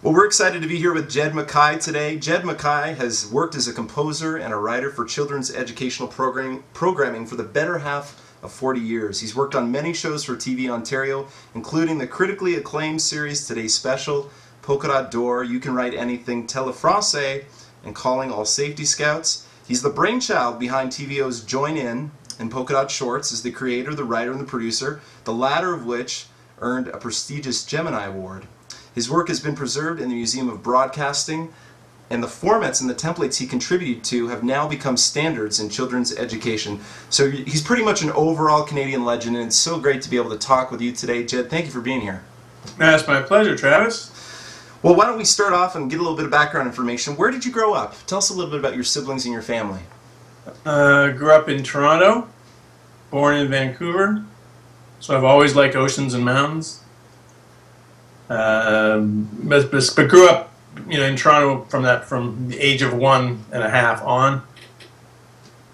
Well, we're excited to be here with Jed MacKay today. Jed MacKay has worked as a composer and a writer for children's educational programming for the better half of 40 years. He's worked on many shows for TVOntario, including the critically acclaimed series Today's Special, Polka Dot Door, You Can Write Anything, Telefrase, and Calling All Safety Scouts. He's the brainchild behind TVO's Join In and Polka Dot Shorts, is the creator, the writer, and the producer, the latter of which earned a prestigious Gemini Award. His work has been preserved in the Museum of Broadcasting, and the formats and the templates he contributed to have now become standards in children's education. So he's pretty much an overall Canadian legend, and it's so great to be able to talk with you today. Jed, thank you for being here. That's my pleasure, Travis. Well, why don't we start off and get a little bit of background information. Where did you grow up? Tell us a little bit about your siblings and your family. Grew up in Toronto, born in Vancouver, so I've always liked oceans and mountains. But grew up, in Toronto from the age of 1.5 on.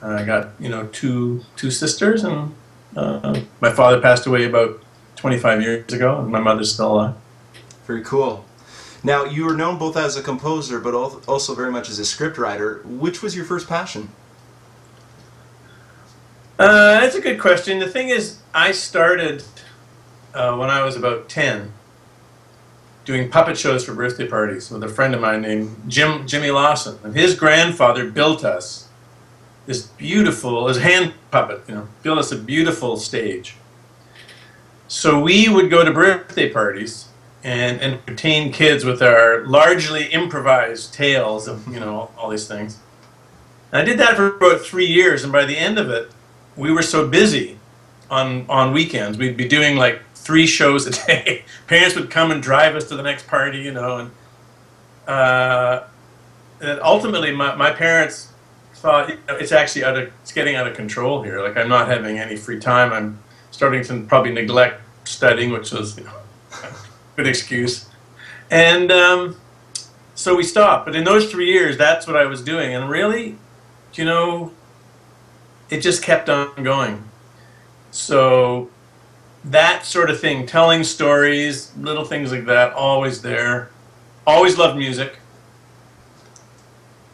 I got, two sisters, and my father passed away about 25 years ago, and my mother's still alive. Very cool. Now, you were known both as a composer, but also very much as a scriptwriter. Which was your first passion? That's a good question. The thing is, I started when I was about 10. Doing puppet shows for birthday parties with a friend of mine named Jimmy Lawson. And his grandfather built us this beautiful, his hand puppet, built us a beautiful stage. So we would go to birthday parties and entertain kids with our largely improvised tales of, all these things. And I did that for about 3 years, and by the end of it, we were so busy on weekends. We'd be doing like 3 shows a day. Parents would come and drive us to the next party, and ultimately my parents thought, it's getting out of control here. Like, I'm not having any free time. I'm starting to probably neglect studying, which was a good excuse. And so we stopped. But in those 3 years, that's what I was doing. And really, it just kept on going. So that sort of thing, telling stories, little things like that, always there. Always loved music.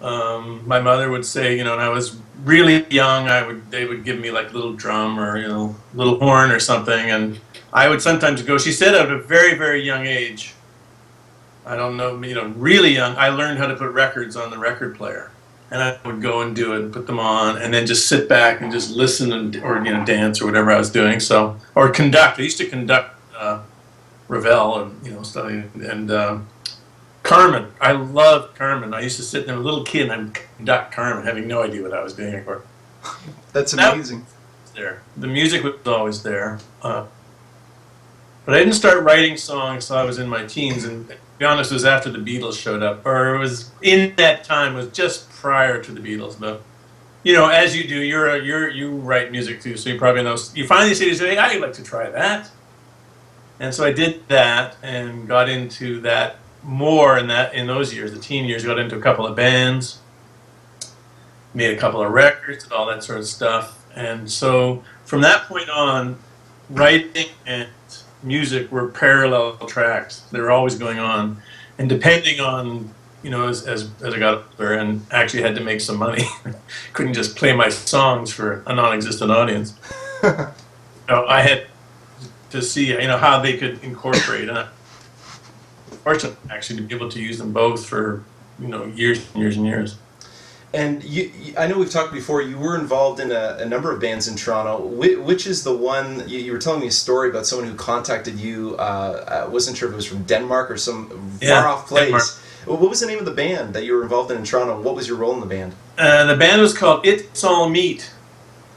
My mother would say, when I was really young, they would give me like a little drum or, little horn or something, and I would sometimes go. She said at a very, very young age, I don't know, really young, I learned how to put records on the record player. And I would go and do it and put them on, and then just sit back and just listen or dance or whatever I was doing. So, or conduct. I used to conduct Ravel and stuff. And Carmen, I loved Carmen. I used to sit there, a little kid, and I'd conduct Carmen, having no idea what I was doing. Of course, that's amazing. There, the music was always there. But I didn't start writing songs until I was in my teens, and to be honest, it was after the Beatles showed up, or it was in that time. It was just prior to the Beatles. But as you do, you write music too, so you probably know. You finally say, I'd like to try that, and so I did that and got into that more in those years, the teen years. Got into a couple of bands, made a couple of records, and all that sort of stuff. And so from that point on, writing and music were parallel tracks. They were always going on, and depending on as I got older and actually had to make some money, couldn't just play my songs for a non-existent audience. I had to see how they could incorporate, and I'm fortunate actually to be able to use them both for years and years and years. And I know we've talked before, you were involved in a number of bands in Toronto. Which is the one, you were telling me a story about someone who contacted you, I wasn't sure if it was from Denmark or some far-off place. Denmark. What was the name of the band that you were involved in Toronto? What was your role in the band? The band was called It's All Meat.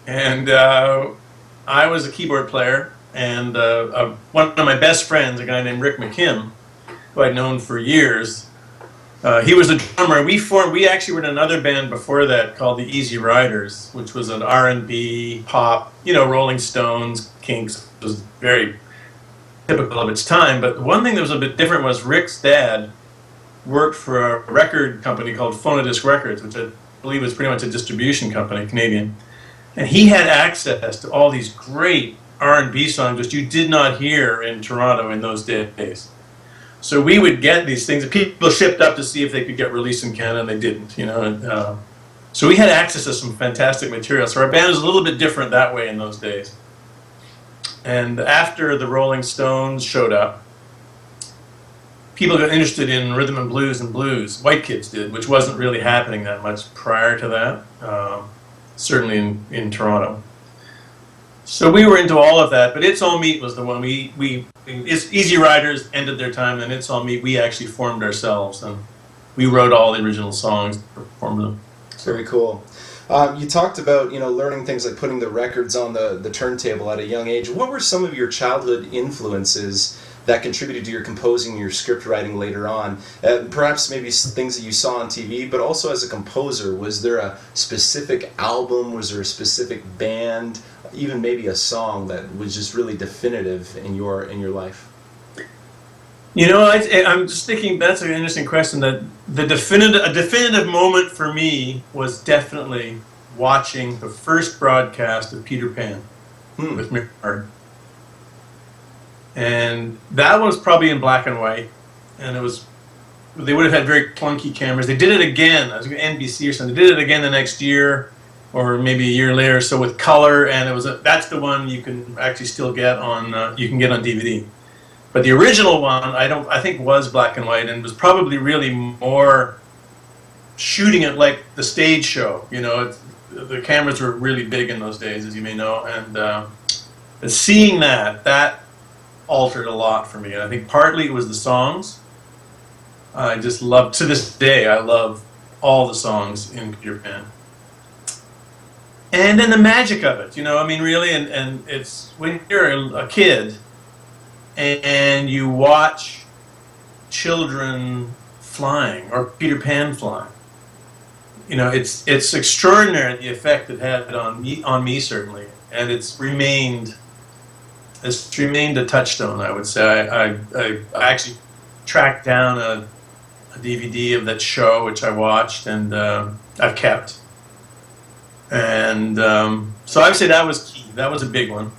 And I was a keyboard player, and one of my best friends, a guy named Rick McKim, who I'd known for years, he was a drummer. We actually were in another band before that called the Easy Riders, which was an R&B, pop, Rolling Stones, Kinks. It was very typical of its time. But one thing that was a bit different was Rick's dad worked for a record company called Phonodisc Records, which I believe was pretty much a distribution company, Canadian. And he had access to all these great R&B songs which you did not hear in Toronto in those days. So we would get these things that people shipped up to see if they could get released in Canada, and they didn't, you know. And, so we had access to some fantastic material. So our band was a little bit different that way in those days. And after the Rolling Stones showed up, people got interested in rhythm and blues. White kids did, which wasn't really happening that much prior to that, certainly in Toronto. So we were into all of that, but It's All Meat was the one Easy Riders ended their time, and It's All Meat we actually formed ourselves, and we wrote all the original songs, performed them. Very cool. You talked about, learning things like putting the records on the turntable at a young age. What were some of your childhood influences that contributed to your composing and your script writing later on? Perhaps maybe things that you saw on TV, but also as a composer, was there a specific album, was there a specific band, even maybe a song that was just really definitive in your life? I'm just thinking that's an interesting question. That a definitive moment for me was definitely watching the first broadcast of Peter Pan with Mick Hard. And that was probably in black and white, and they would have had very clunky cameras. They did it again, I was NBC or something. They did it again the next year, or maybe a year later, so with color, and that's the one you can actually still get on you can get on DVD. But the original one, I think was black and white, and was probably really more shooting it like the stage show. The cameras were really big in those days, as you may know, and seeing that altered a lot for me. And I think partly it was the songs. I just love, to this day, I love all the songs in Peter Pan. And then the magic of it, really, and it's when you're a kid, and you watch children flying, or Peter Pan flying. It's extraordinary the effect it had on me certainly, and it's remained a touchstone, I would say. I actually tracked down a DVD of that show, which I watched, and I've kept. And so I would say that was key. That was a big one.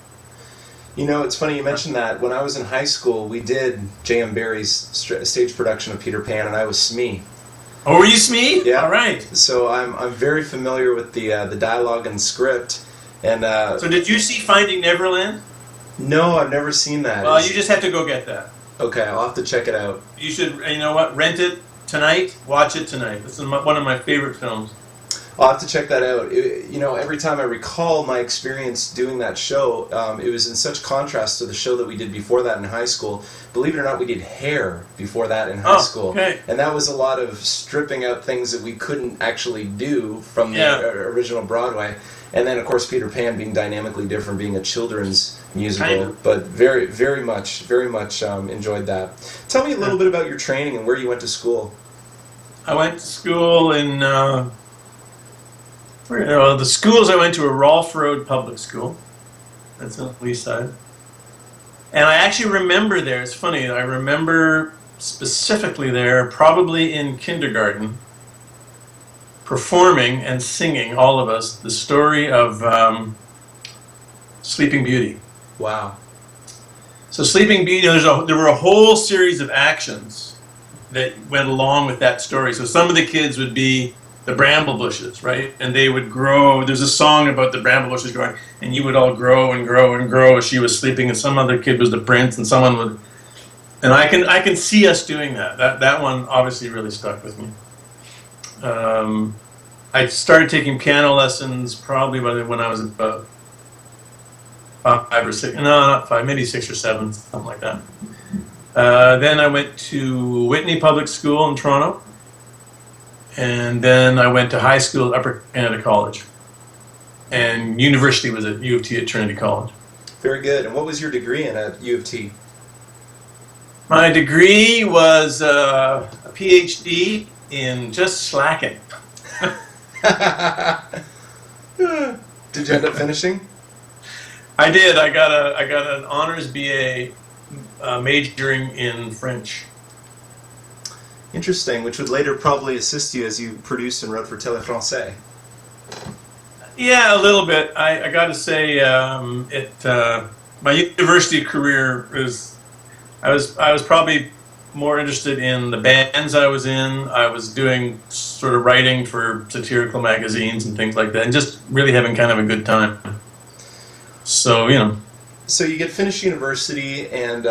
It's funny you mentioned that. When I was in high school, we did J.M. Barrie's stage production of Peter Pan, and I was Smee. Oh, were you Smee? Yeah. All right. So I'm very familiar with the dialogue and script. And so did you see Finding Neverland? No, I've never seen that. Well, you just have to go get that. Okay, I'll have to check it out. You should, rent it tonight, watch it tonight. This is one of my favorite films. I'll have to check that out. Every time I recall my experience doing that show, it was in such contrast to the show that we did before that in high school. Believe it or not, we did Hair before that in high school. Okay. And that was a lot of stripping out things that we couldn't actually do from the original Broadway. And then, of course, Peter Pan being dynamically different, being a children's musical. Kind of. But very, very much enjoyed that. Tell me a little bit about your training and where you went to school. I went to school in... the schools I went to were Rolfe Road Public School. That's on the east side. And I actually remember there, it's funny, I remember specifically there, probably in kindergarten, performing and singing, all of us, the story of Sleeping Beauty. Wow. So Sleeping Beauty, there were a whole series of actions that went along with that story. So some of the kids would be the bramble bushes, right? And they would grow. There's a song about the bramble bushes growing, and you would all grow and grow and grow as she was sleeping, and some other kid was the prince, and someone would... And I can see us doing that. That one obviously really stuck with me. I started taking piano lessons probably when I was about 5 or 6. No, not 5, maybe 6 or 7, something like that. Then I went to Whitney Public School in Toronto. And then I went to high school at Upper Canada College. And university was at U of T at Trinity College. Very good. And what was your degree in at U of T? My degree was a PhD in just slacking. Did you end up finishing? I did. I got an honors BA majoring in French. Interesting, which would later probably assist you as you produced and wrote for Télé Français. Yeah, a little bit. I got to say, my university career I was probably more interested in the bands I was in. I was doing sort of writing for satirical magazines and things like that, and just really having kind of a good time. So, you know. So you get finished university and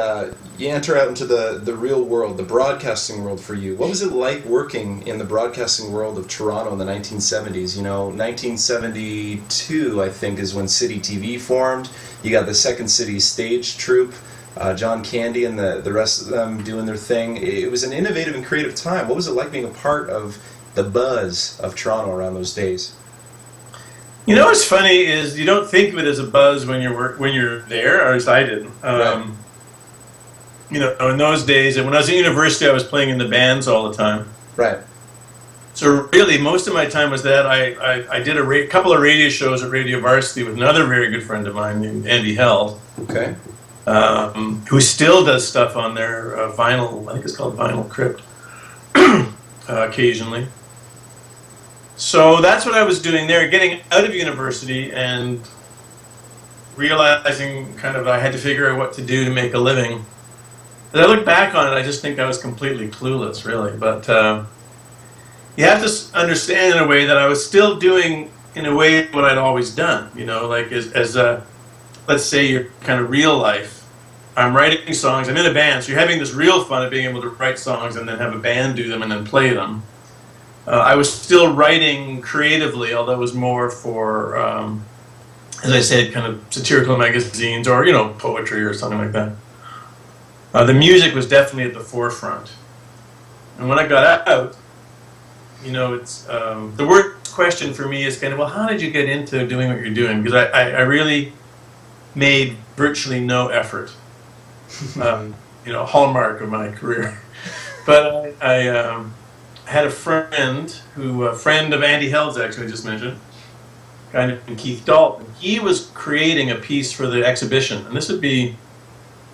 you enter out into the real world, the broadcasting world for you. What was it like working in the broadcasting world of Toronto in the 1970s? You know, 1972, I think, is when City TV formed. You got the Second City stage troupe, John Candy and the rest of them doing their thing. It was an innovative and creative time. What was it like being a part of the buzz of Toronto around those days? You know what's funny is you don't think of it as a buzz when you're there, or at least I didn't. Right. You know, in those days, and when I was at university, I was playing in the bands all the time. Right. So really, most of my time was that. I did a couple of radio shows at Radio Varsity with another very good friend of mine named Andy Held. Okay. Who still does stuff on their vinyl, I think it's called Vinyl Crypt, occasionally. So that's what I was doing there, getting out of university and realizing kind of I had to figure out what to do to make a living. As I look back on it, I just think I was completely clueless, really. But you have to understand in a way that I was still doing, in a way, what I'd always done. You know, like as let's say your kind of real life. I'm writing songs, I'm in a band, so you're having this real fun of being able to write songs and then have a band do them and then play them. I was still writing creatively, although it was more for, as I said, kind of satirical magazines or, you know, poetry or something like that. The music was definitely at the forefront. And when I got out, you know, it's the worst question for me is kind of, well, how did you get into doing what you're doing? Because I really made virtually no effort. You know, hallmark of my career. But I had a friend a friend of Andy Held's, actually, I just mentioned, a guy named Keith Dalton. He was creating a piece for the exhibition, and this would be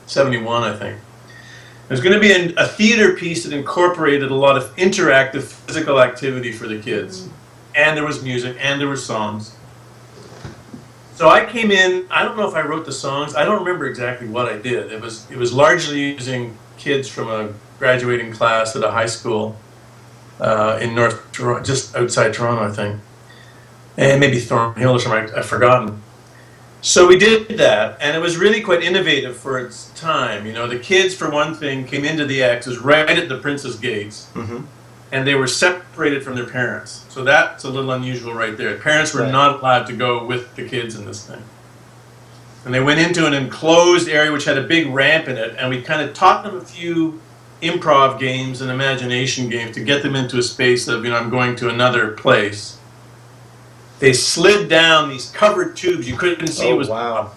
71, I think. There's going to be a theater piece that incorporated a lot of interactive physical activity for the kids. And there was music, and there were songs. So I came in, I don't know if I wrote the songs, I don't remember exactly what I did. It was largely using kids from a graduating class at a high school in North Toronto, just outside Toronto, I think. And maybe Thornhill or something, I've forgotten. So we did that, and it was really quite innovative for its time. You know, the kids, for one thing, came into the X, it was right at the Princess Gates, and they were separated from their parents. So that's a little unusual right there. Parents were not allowed to go with the kids in this thing. And they went into an enclosed area which had a big ramp in it, and we kind of taught them a few improv games and imagination games to get them into a space of, you know, I'm going to another place. They slid down these covered tubes. You couldn't see. Wow.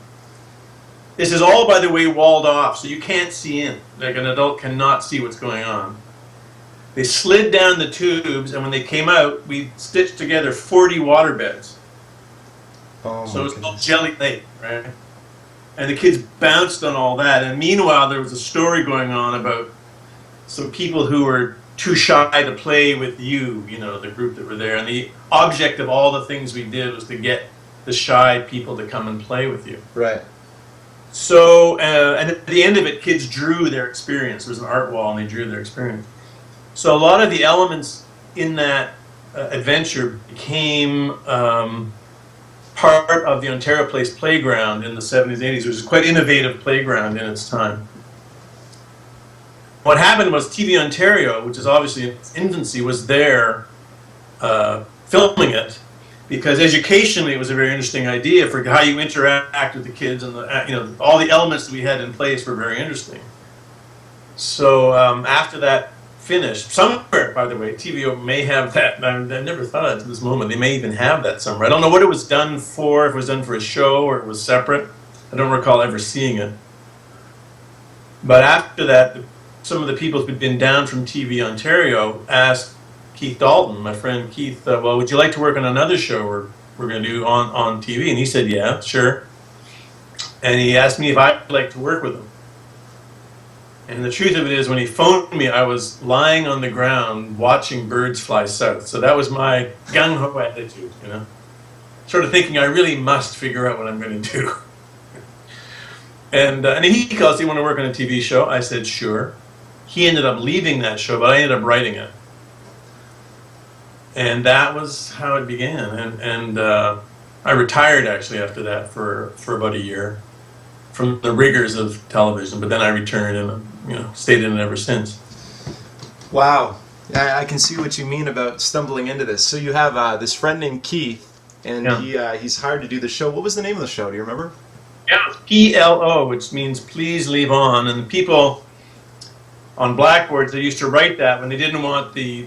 This is all, by the way, walled off, so you can't see in. Like an adult cannot see what's going on. They slid down the tubes, and when they came out, we stitched together 40 water beds. So it was called Jelly Lake, right? And the kids bounced on all that. And meanwhile, there was a story going on about some people who were too shy to play with you know, the group that were there. And the object of all the things we did was to get the shy people to come and play with you. Right. So, and at the end of it, kids drew their experience. There was an art wall, and they drew their experience. So a lot of the elements in that adventure became part of the Ontario Place playground in the 70s, 80s. It was a quite innovative playground in its time. What happened was TVOntario, which is obviously in its infancy, was there filming it because educationally it was a very interesting idea for how you interact with the kids, and you know, all the elements that we had in place were very interesting. So after that finished, somewhere, by the way, TVO may have that. I never thought of it to this moment. They may even have that somewhere. I don't know what it was done for, if it was done for a show or it was separate. I don't recall ever seeing it. But after that, some of the people who'd been down from TVOntario asked Keith Dalton, my friend Keith, well, would you like to work on another show we're going to do on TV? And he said, yeah, sure. And he asked me if I'd like to work with him. And the truth of it is, when he phoned me, I was lying on the ground watching birds fly south. So that was my gung-ho attitude, you know. Sort of thinking I really must figure out what I'm going to do. And he calls, do you want to work on a TV show? I said, sure. he ended up leaving that show, but I ended up writing it. And that was how it began. And I retired actually after that for about a year from the rigors of television, but then I returned and stayed in it ever since. Wow. I can see what you mean about stumbling into this. So you have this friend named Keith, and he's hired to do the show. What was the name of the show? Do you remember? Yeah, it's PLO, which means please leave on. And the people on blackboards, they used to write that when they didn't want the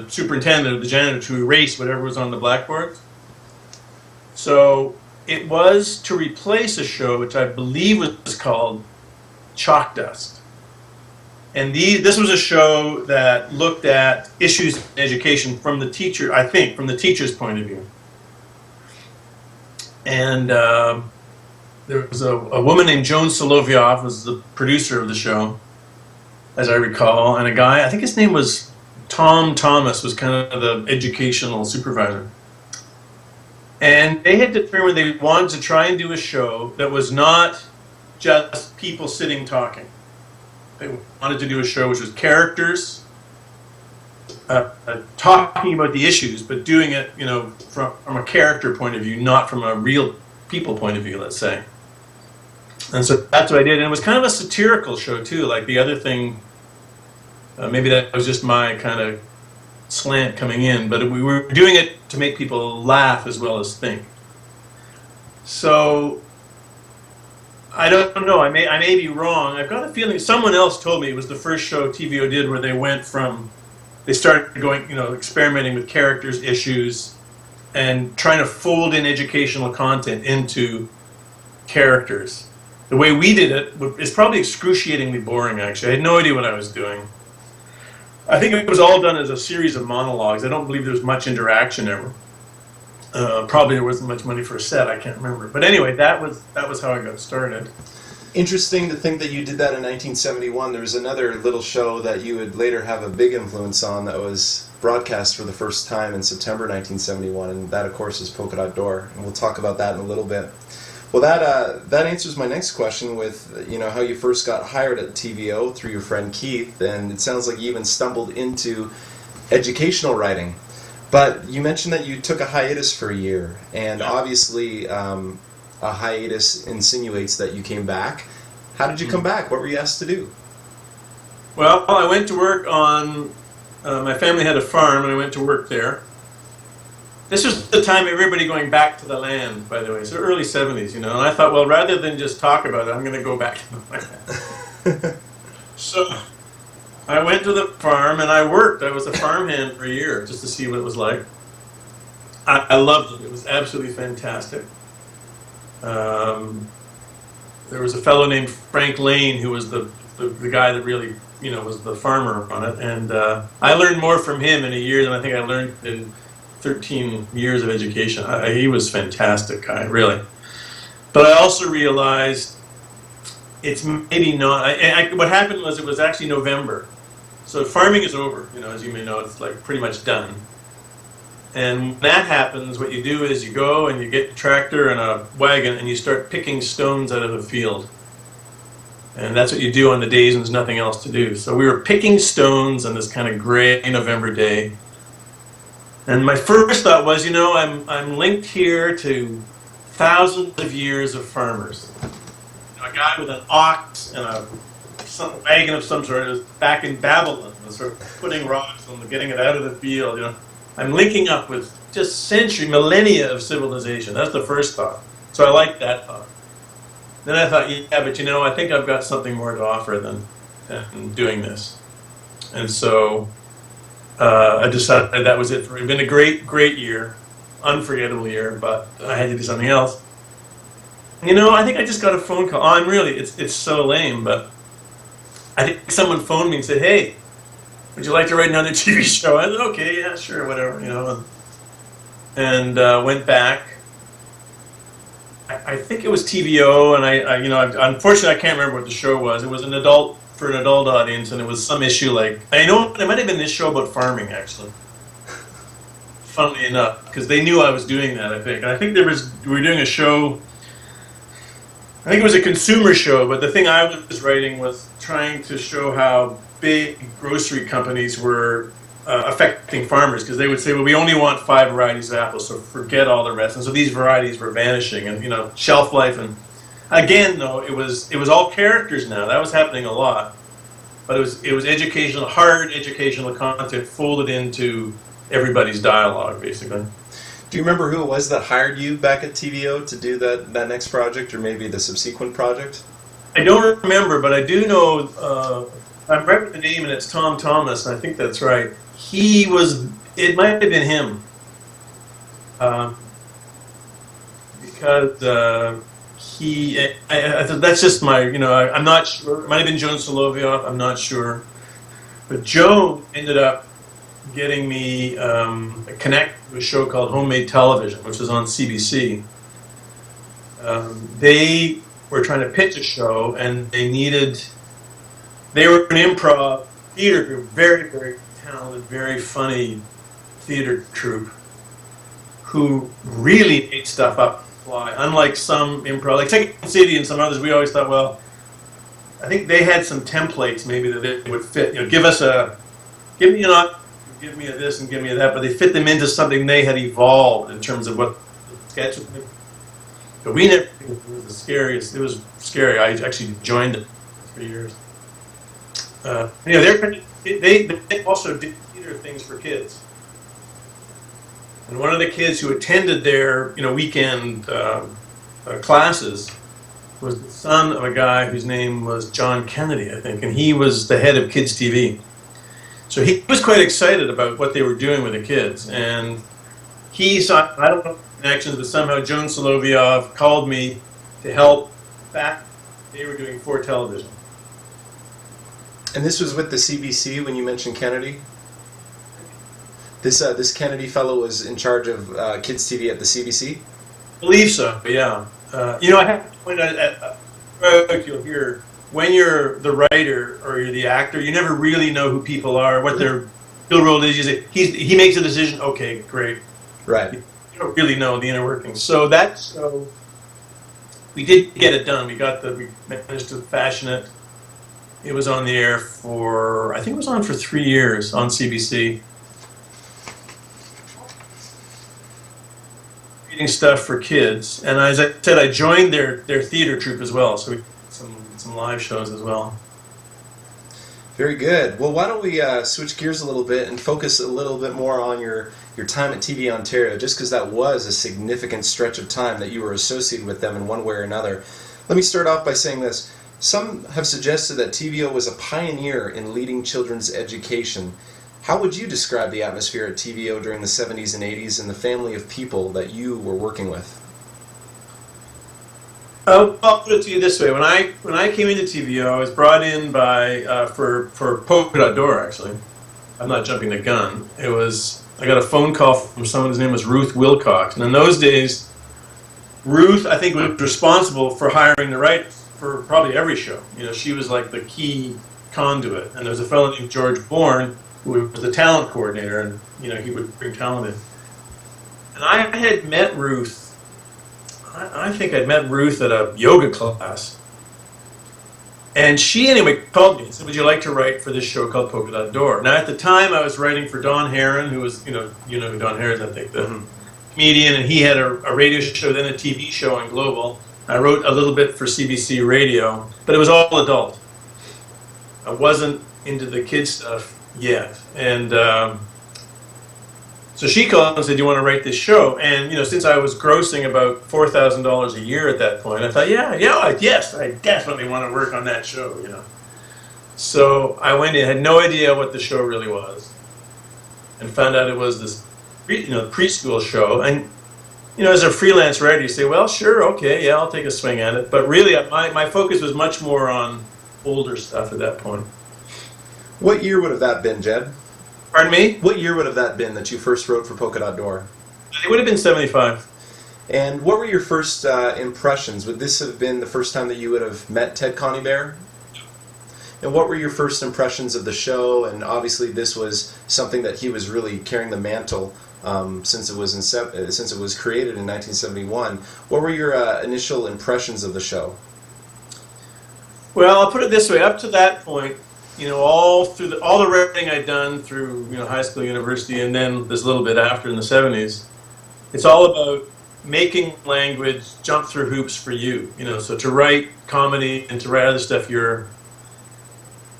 superintendent or the janitor to erase whatever was on the blackboards. So it was to replace a show which I believe was called Chalk Dust. And this was a show that looked at issues in education from the teacher, I think, from the teacher's point of view. And there was a woman named Joan Solovyov was the producer of the show, as I recall, and a guy, I think his name was Tom Thomas, was kind of the educational supervisor. And they had determined they wanted to try and do a show that was not just people sitting talking. They wanted to do a show which was characters talking about the issues, but doing it, from a character point of view, not from a real people point of view, let's say. And so that's what I did. And it was kind of a satirical show too. Like the other thing, maybe that was just my kind of slant coming in, but we were doing it to make people laugh as well as think. So I don't know. I may be wrong. I've got a feeling someone else told me it was the first show TVO did where they started going, experimenting with characters, issues, and trying to fold in educational content into characters. The way we did it is probably excruciatingly boring, actually. I had no idea what I was doing. I think it was all done as a series of monologues. I don't believe there was much interaction ever. Probably there wasn't much money for a set. I can't remember. But anyway, that was how I got started. Interesting to think that you did that in 1971. There was another little show that you would later have a big influence on that was broadcast for the first time in September 1971, and that, of course, is Polka Dot Door. And we'll talk about that in a little bit. Well, that answers my next question with how you first got hired at TVO through your friend Keith, and it sounds like you even stumbled into educational writing. But you mentioned that you took a hiatus for a year, and obviously a hiatus insinuates that you came back. How did you come back? What were you asked to do? Well, I went to work on, my family had a farm, and I went to work there. This was the time of everybody going back to the land, by the way. So early 70s, and I thought, well, rather than just talk about it, I'm going to go back to the land. So I went to the farm and I worked. I was a farmhand for a year just to see what it was like. I loved it. It was absolutely fantastic. There was a fellow named Frank Lane who was the guy that really, was the farmer on it. And I learned more from him in a year than I think I learned in 13 years of education. He was a fantastic guy, really. But I also realized it's maybe not. What happened was it was actually November. So farming is over, as you may know, it's like pretty much done. And when that happens, what you do is you go and you get a tractor and a wagon and you start picking stones out of the field. And that's what you do on the days when there's nothing else to do. So we were picking stones on this kind of gray November day. And my first thought was, I'm linked here to thousands of years of farmers. A guy with an ox and a wagon of some sort is back in Babylon, sort of putting rocks and getting it out of the field. I'm linking up with just millennia of civilization. That's the first thought. So I liked that thought. Then I thought, but I think I've got something more to offer than doing this. And so I decided that was it for me. It's been a great, great year, unforgettable year, but I had to do something else. I think I just got a phone call. It's so lame, but I think someone phoned me and said, hey, would you like to write another TV show? I said, okay, yeah, sure, whatever, and went back. I think it was TVO, and I unfortunately I can't remember what the show was. It was for an adult audience, and it was some issue like, it might have been this show about farming, actually. Funnily enough, because they knew I was doing that, I think. And I think we were doing a show, I think it was a consumer show, but the thing I was writing was trying to show how big grocery companies were affecting farmers, because they would say, well, we only want 5 varieties of apples, so forget all the rest. And so these varieties were vanishing, and shelf life. And again, though, it was all characters now. That was happening a lot, but it was educational, hard educational content folded into everybody's dialogue, basically. Do you remember who it was that hired you back at TVO to do that next project, or maybe the subsequent project? I don't remember, but I do know, I'm right with the name, and it's Tom Thomas, and I think that's right. It might have been him. Because that's just my, I'm not sure. It might have been Joan Soloviev, I'm not sure. But Joan ended up getting me connected to a show called Homemade Television, which was on CBC. They were trying to pitch a show, and they were an improv theater group, very, very talented, very funny theater troupe, who really made stuff up on the fly. Unlike some improv, like Second City and some others, we always thought, well, I think they had some templates maybe that it would fit. Give me an option, give me a this and give me a that, but they fit them into something they had evolved in terms of what the sketch was. But we never, it was the scariest. It was scary. I actually joined it for 3 years. They also did theater things for kids. And one of the kids who attended their weekend classes was the son of a guy whose name was John Kennedy, I think, and he was the head of Kids TV. So he was quite excited about what they were doing with the kids, and he saw, I don't know the connections, but somehow Joan Soloviev called me to help back. They were doing for television. And this was with the CBC when you mentioned Kennedy? This Kennedy fellow was in charge of Kids TV at the CBC? I believe so, yeah. I have to point out, you'll hear, when you're the writer or you're the actor, you never really know who people are, what their real role is. You say, he makes a decision, okay, great. Right. You don't really know the inner workings. So that show, we did get it done. We managed to fashion it. It was on the air I think it was on for 3 years on CBC. Reading stuff for kids. And as I said, I joined their theater troupe as well. So we did some live shows as well. Very good. Well, why don't we switch gears a little bit and focus a little bit more on your time at TVOntario, just because that was a significant stretch of time that you were associated with them in one way or another. Let me start off by saying this. Some have suggested that TVO was a pioneer in leading children's education. How would you describe the atmosphere at TVO during the 70s and 80s and the family of people that you were working with? I'll put it to you this way. When I came into TVO, I was brought in by for Polka Dot door, actually. I'm not jumping the gun. I got a phone call from someone whose name was Ruth Wilcox. And in those days, Ruth, I think, was responsible for hiring the writers for probably every show. She was like the key conduit. And there was a fellow named George Bourne who was the talent coordinator, and he would bring talent in. And I had met Ruth. I think I'd met Ruth at a yoga class. And she anyway called me and said, would you like to write for this show called Polka Dot Door? Now at the time I was writing for Don Herron, who was, you know who Don Herron is, I think, the comedian, and he had a radio show, then a TV show on Global. I wrote a little bit for CBC Radio, but it was all adult. I wasn't into the kid stuff yet. And so she called and said, do you want to write this show? And, since I was grossing about $4,000 a year at that point, I thought, yes, I definitely want to work on that show, So I went in, had no idea what the show really was, and found out it was this, preschool show. And, as a freelance writer, you say, well, sure, okay, yeah, I'll take a swing at it. But really, my focus was much more on older stuff at that point. What year would have that been, Jed? Pardon me? What year would have that been that you first wrote for Polka Dot Door? It would have been 75. And what were your first impressions? Would this have been the first time that you would have met Ted Coneybear? And what were your first impressions of the show? And obviously this was something that he was really carrying the mantle since it was created in 1971. What were your initial impressions of the show? Well, I'll put it this way. Up to that point, all through all the writing I'd done through high school, university, and then this little bit after in the 70s, it's all about making language jump through hoops for you. So to write comedy and to write other stuff, you're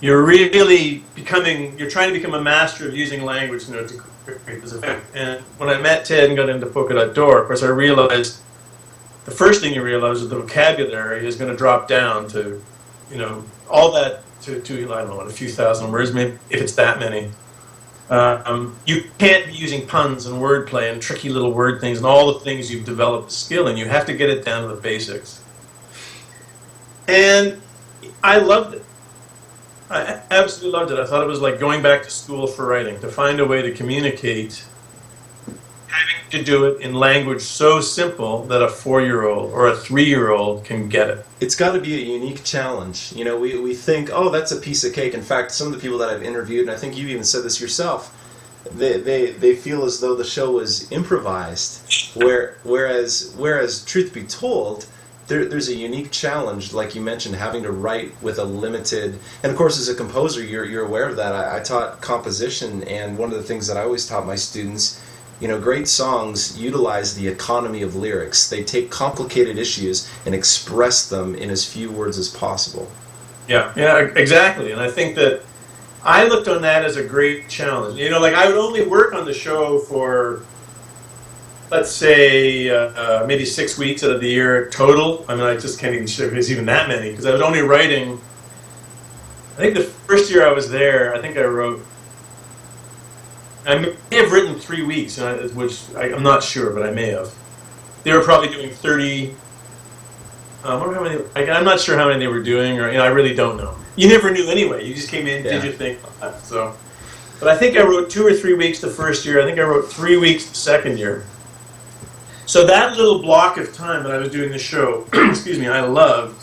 really you're trying to become a master of using language, to create this effect. And when I met Ted and got into Polka Dot Door, of course, I realized the first thing you realize is the vocabulary is going to drop down to, all that to I don't know, a few thousand words, maybe, if it's that many. You can't be using puns and wordplay and tricky little word things and all the things you've developed a skill in. You have to get it down to the basics. And I loved it. I absolutely loved it. I thought it was like going back to school for writing, to find a way to communicate, having to do it in language so simple that a 4-year-old or a 3-year-old can get it. It's got to be a unique challenge. We think, oh, that's a piece of cake. In fact, some of the people that I've interviewed, and I think you've even said this yourself, they feel as though the show was improvised. Whereas truth be told, there's a unique challenge, like you mentioned, having to write with a limited, and of course as a composer you're aware of that. I taught composition, and one of the things that I always taught my students, great songs utilize the economy of lyrics. They take complicated issues and express them in as few words as possible. Yeah, exactly. And I think that I looked on that as a great challenge. Like I would only work on the show for, let's say, maybe 6 weeks out of the year total. I mean, I just can't even sure if it's even that many, because I was only writing, I think the first year I was there, I may have written 3 weeks, which I'm not sure, but I may have. They were probably doing 30, I wonder how many, I'm not sure how many they were doing, or I really don't know. You never knew anyway, you just came in, did your thing, so. But I think I wrote 2 or 3 weeks the first year, I think I wrote 3 weeks the second year. So that little block of time that I was doing the show, I loved,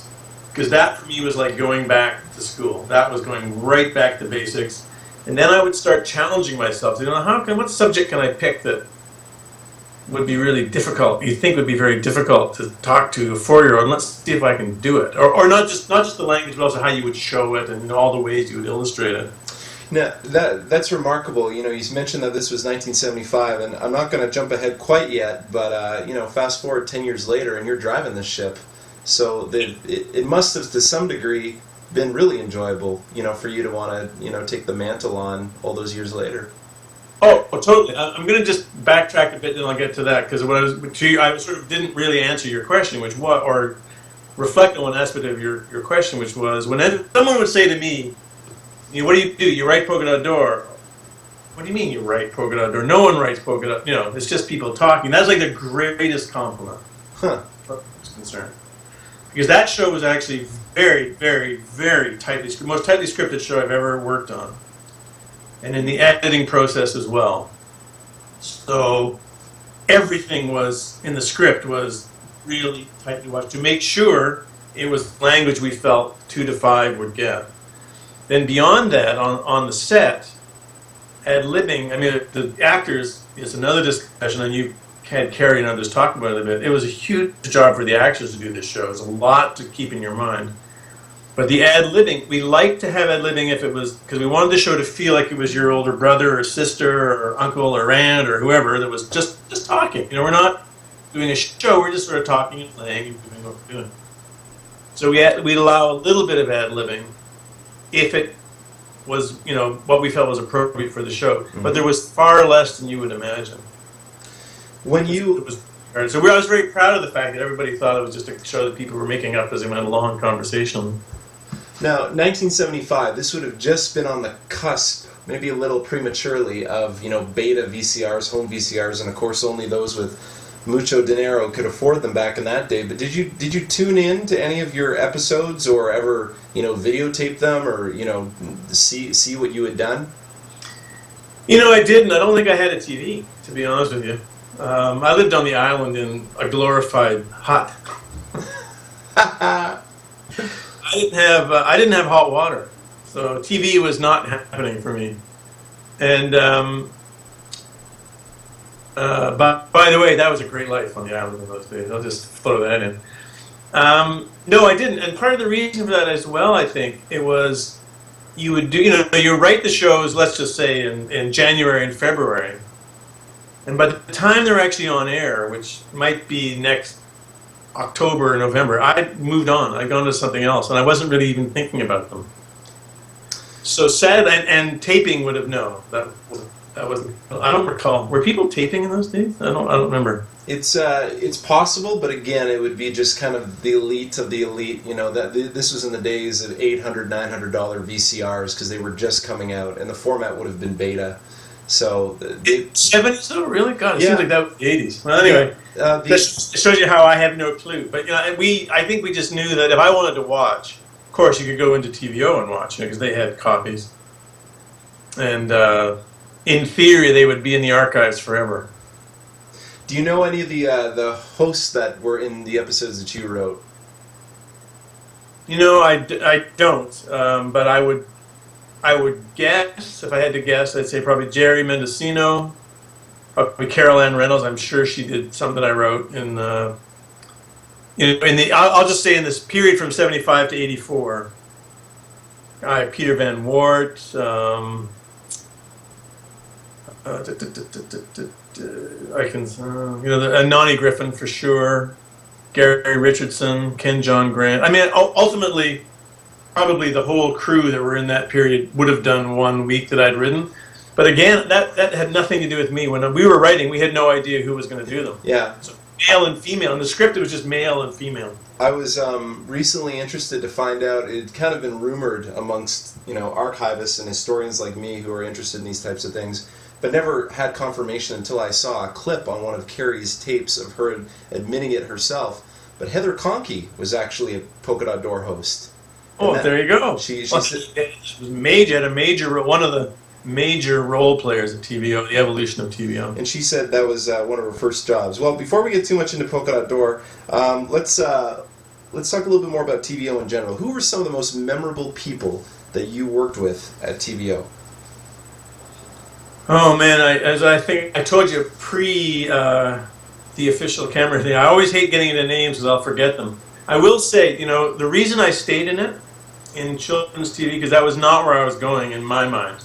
because that for me was like going back to school. That was going right back to basics. And then I would start challenging myself. What subject can I pick that would be really difficult, you think would be very difficult to talk to a 4-year-old, and let's see if I can do it. Or not just the language, but also how you would show it and all the ways you would illustrate it. Now, that's remarkable. You mentioned that this was 1975, and I'm not going to jump ahead quite yet, but fast forward 10 years later, and you're driving this ship. So it must have, to some degree, been really enjoyable, for you to want to, take the mantle on all those years later. Oh, totally. I'm going to just backtrack a bit, and I'll get to that, because I sort of didn't really answer your question, or reflect on one aspect of your question, which was, when someone would say to me, what do? You write Polka Dot Door. What do you mean you write Polka Dot Door? No one writes Polka Dot. It's just people talking. That's like the greatest compliment. Huh. As far as I'm concerned. Because that show was actually very, very, very most tightly scripted show I've ever worked on. And in the editing process as well. So everything was, in the script, was really tightly watched to make sure it was language we felt 2 to 5 would get. Then beyond that, on the set, ad-libbing, the actors, is another discussion, and you had Carrie and others talk about it a bit. It was a huge job for the actors to do this show. It was a lot to keep in your mind. But the ad-libbing, we liked to have ad-libbing if it was, because we wanted the show to feel like it was your older brother or sister or uncle or aunt or whoever that was just talking. We're not doing a show, we're just sort of talking and playing and doing what we're doing. So we'd allow a little bit of ad-libbing if it was, what we felt was appropriate for the show. Mm-hmm. But there was far less than you would imagine. So I was very proud of the fact that everybody thought it was just a show that people were making up as they went along conversationally. Now, 1975, this would have just been on the cusp, maybe a little prematurely, of, beta VCRs, home VCRs, and of course only those with mucho dinero could afford them back in that day. But did you tune in to any of your episodes, or ever videotape them, or see what you had done? I didn't. I don't think I had a TV, to be honest with you. I lived on the island in a glorified hut. I didn't have hot water, so TV was not happening for me. And but by the way, that was a great life on the island in those days. I'll just throw that in. No, I didn't. And part of the reason for that as well, I think, it was you would do, you write the shows, let's just say in January and February. And by the time they're actually on air, which might be next October or November, I moved on. I'd gone to something else, and I wasn't really even thinking about them. So sad, and taping would have known that wasn't. I don't recall. Were people taping in those days? I don't remember. It's possible, but again, it would be just kind of the elite of the elite. That this was in the days of $800, $900 VCRs because they were just coming out, and the format would have been beta. So 70s though, really? God, it Yeah. seems like that was the 80s. Well, anyway, this shows you how I have no clue. But I think we just knew that if I wanted to watch, of course, you could go into TVO and watch because they had copies, and in theory, they would be in the archives forever. Do you know any of the hosts that were in the episodes that you wrote? I don't, but I would guess, if I had to guess, I'd say probably Jerry Mendocino, probably Carol Ann Reynolds. I'm sure she did something I wrote in the. I'll just say in this period from '75 to '84. Peter Van Wart. I can, Nani Griffin for sure, Gary Richardson, Ken John Grant. I mean, ultimately, probably the whole crew that were in that period would have done 1 week that I'd written. But again, that had nothing to do with me. When we were writing, we had no idea who was going to do them. Yeah. So male and female. In the script, it was just male and female. I was recently interested to find out. It had kind of been rumored amongst archivists and historians like me who are interested in these types of things, but never had confirmation until I saw a clip on one of Carrie's tapes of her admitting it herself. But Heather Konkey was actually a Polka Dot Door host. Oh, there you go. She was one of the major role players at TVO, the evolution of TVO. And she said that was one of her first jobs. Well, before we get too much into Polka Dot Door, let's talk a little bit more about TVO in general. Who were some of the most memorable people that you worked with at TVO? Oh man, as I think I told you pre the official camera thing, I always hate getting into names because I'll forget them. I will say, the reason I stayed in children's TV, because that was not where I was going in my mind,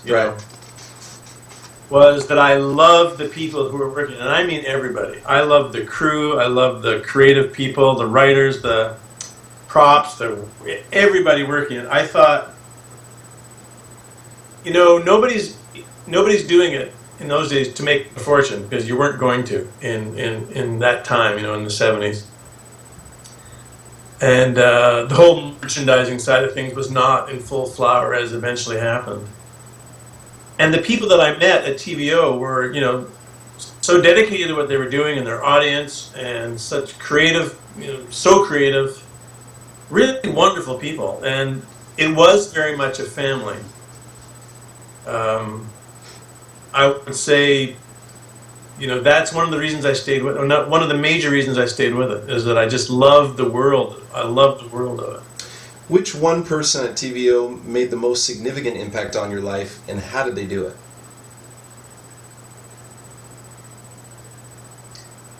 was that I loved the people who were working, and I mean everybody. I loved the crew, I loved the creative people, the writers, the props, everybody working. And I thought, nobody's doing it in those days to make a fortune, because you weren't going to in that time, in the 70s. And the whole merchandising side of things was not in full flower as eventually happened. And the people that I met at TVO were, so dedicated to what they were doing and their audience, and such creative, so creative, really wonderful people. And it was very much a family. I would say, that's one of the reasons I stayed with it. One of the major reasons I stayed with it is that I just loved the world. I loved the world of it. Which one person at TVO made the most significant impact on your life, and how did they do it?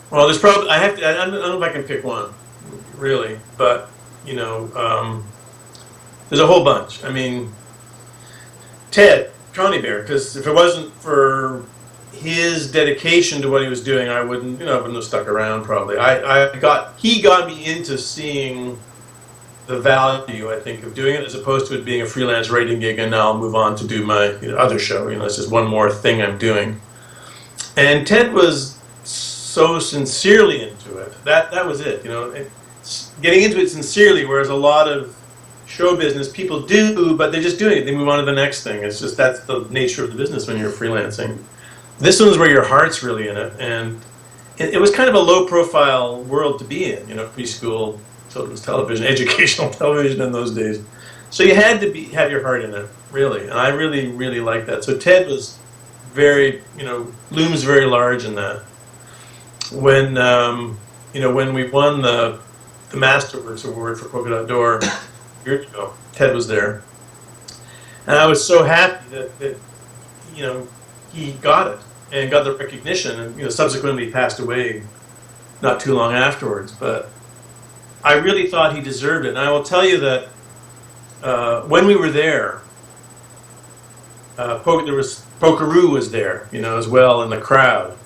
Well, there's probably, I don't know if I can pick one, really, but, there's a whole bunch. I mean, Ted, Connie Bear, because if it wasn't for his dedication to what he was doing, I wouldn't have stuck around probably. He got me into seeing the value, I think, of doing it, as opposed to it being a freelance writing gig and now I'll move on to do my other show. It's just one more thing I'm doing. And Ted was so sincerely into it. That was it. Getting into it sincerely, whereas a lot of show business people do, but they're just doing it. They move on to the next thing. It's just that's the nature of the business when you're freelancing. This one's where your heart's really in it, and it was kind of a low-profile world to be in. Preschool children's television, educational television in those days. So you had to have your heart in it, really, and I really, really liked that. So Ted was very, looms very large in that. When when we won the Masterworks Award for Polka Dot Door years ago, Ted was there, and I was so happy that he got it and got the recognition, and subsequently passed away not too long afterwards. But I really thought he deserved it, and I will tell you that when we were there, There was Pokeroo was there, as well in the crowd,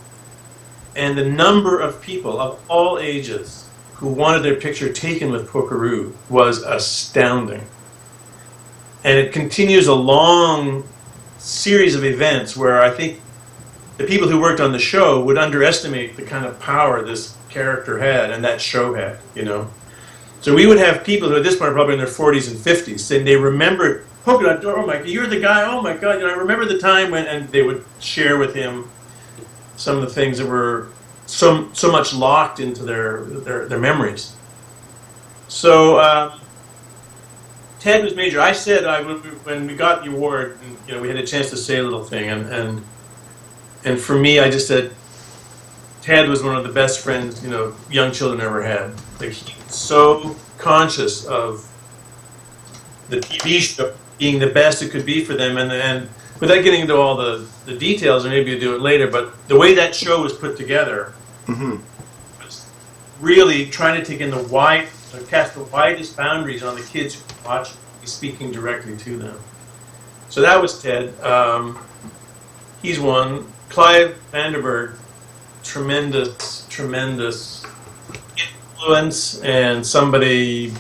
and the number of people of all ages who wanted their picture taken with Pokeroo was astounding. And it continues a long series of events where I think the people who worked on the show would underestimate the kind of power this character had and that show had, So we would have people who at this point are probably in their 40s and 50s saying they remember Polka Dot, oh my, you're the guy, oh my God, I remember the time when, and they would share with him some of the things that were so much locked into their memories. So Ted was major. I said when we got the award, and, we had a chance to say a little thing, and for me, I just said Ted was one of the best friends young children ever had. Like, he was so conscious of the TV show being the best it could be for them, and without getting into all the details, or maybe you'll do it later, but the way that show was put together was really trying to take in cast the widest boundaries on the kids who could watch, speaking directly to them. So that was Ted. He's one. Clive Vanderberg, tremendous influence, and somebody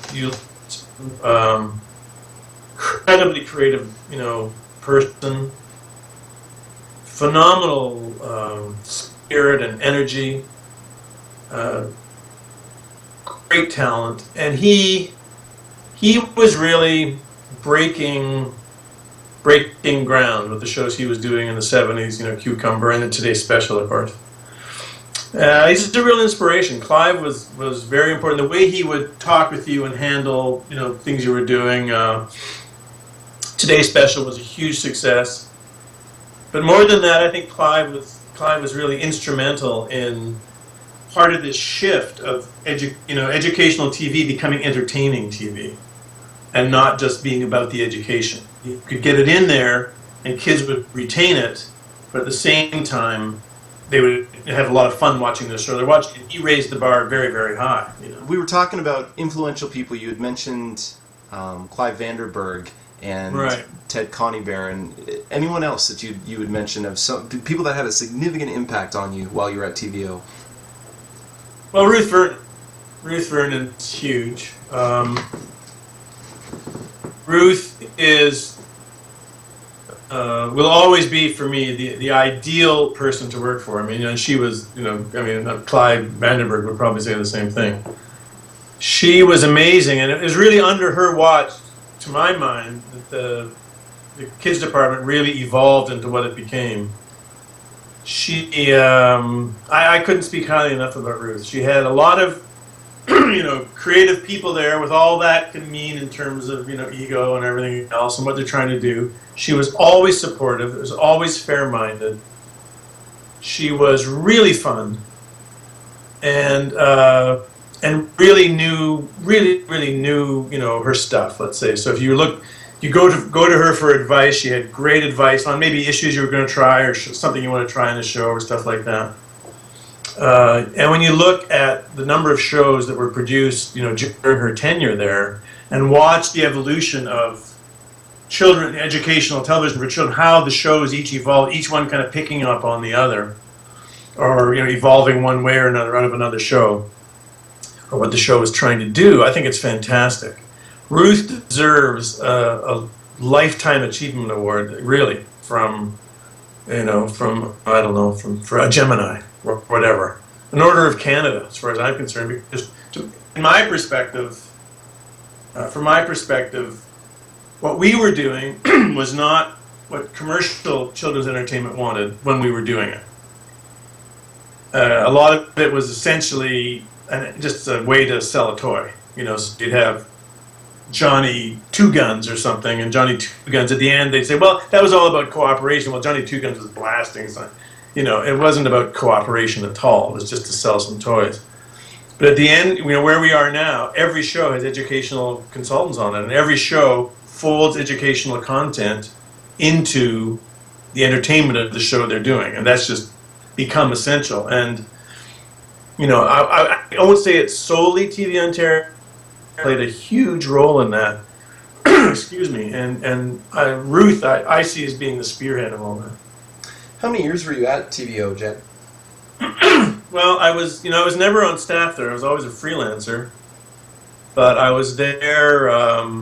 incredibly creative, person, phenomenal spirit and energy, great talent, and he was really breaking ground with the shows he was doing in the 70s, Cucumber, and then Today's Special, of course. He's a real inspiration. Clive was very important. The way he would talk with you and handle, things you were doing. Today's Special was a huge success. But more than that, I think Clive was really instrumental in part of this shift of educational TV becoming entertaining TV, and not just being about the education. You could get it in there, and kids would retain it, but at the same time, they would have a lot of fun watching the show. They're watching it. He raised the bar very, very high. We were talking about influential people. You had mentioned Clive Vanderberg and right. Ted Conybeare, and anyone else that you would mention of some people that had a significant impact on you while you were at TVO. Well, Ruth Vernon. Ruth Vernon's huge. Ruth is will always be for me the ideal person to work for. I mean, and she was, Clive Vanderberg would probably say the same thing. She was amazing, and it was really under her watch, to my mind, that the kids department really evolved into what it became. She, I couldn't speak highly enough about Ruth. She had a lot of, creative people there with all that can mean in terms of, ego and everything else and what they're trying to do. She was always supportive. Was always fair-minded. She was really fun, and really knew, her stuff. Let's say. So if you go to her for advice. She had great advice on maybe issues you were going to try or something you want to try in the show or stuff like that. And when you look at the number of shows that were produced, during her tenure there, and watch the evolution of children, educational television for children, how the shows each evolved, each one kind of picking up on the other, or evolving one way or another out of another show, or what the show is trying to do, I think it's fantastic. Ruth deserves a lifetime achievement award, really, from for a Gemini or whatever, an Order of Canada, as far as I'm concerned. Because from my perspective, what we were doing was not what commercial children's entertainment wanted when we were doing it. A lot of it was essentially just a way to sell a toy. So you'd have Johnny Two Guns or something, and Johnny Two Guns at the end they'd say, well, that was all about cooperation. Well, Johnny Two Guns was blasting, so it wasn't about cooperation at all. It was just to sell some toys. But at the end, where we are now, every show has educational consultants on it, and every show folds educational content into the entertainment of the show they're doing, and that's just become essential. And I won't say it's solely TVOntario. Played a huge role in that, excuse me, and Ruth I see as being the spearhead of all that. How many years were you at TVO, Jed? Well, I was never on staff there. I was always a freelancer, but I was there. I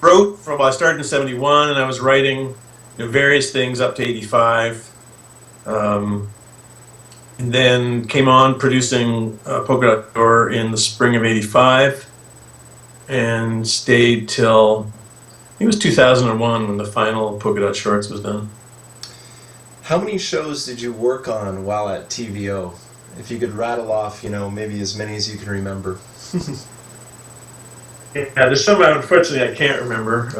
wrote from. Well, I started in '71, and I was writing, various things up to '85, and then came on producing Polka Dot Door in the spring of '85, and stayed till I think it was 2001 when the final Polka Dot Shorts was done. How many shows did you work on while at TVO? If you could rattle off, maybe as many as you can remember. Yeah, there's some unfortunately I can't remember.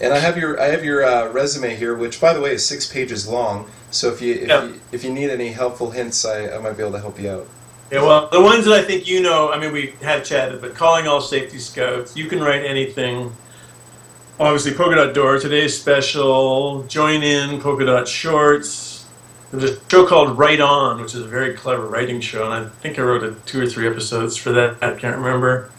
And I have your resume here, which by the way is 6 pages long. So if you need any helpful hints, I might be able to help you out. Yeah, well, the ones that I think we have chatted, but Calling All Safety Scouts, You Can Write Anything, obviously Polka Dot Door, Today's Special, Join In, Polka Dot Shorts. There was a show called Write On, which is a very clever writing show, and I think I wrote 2 or 3 episodes for that. I can't remember.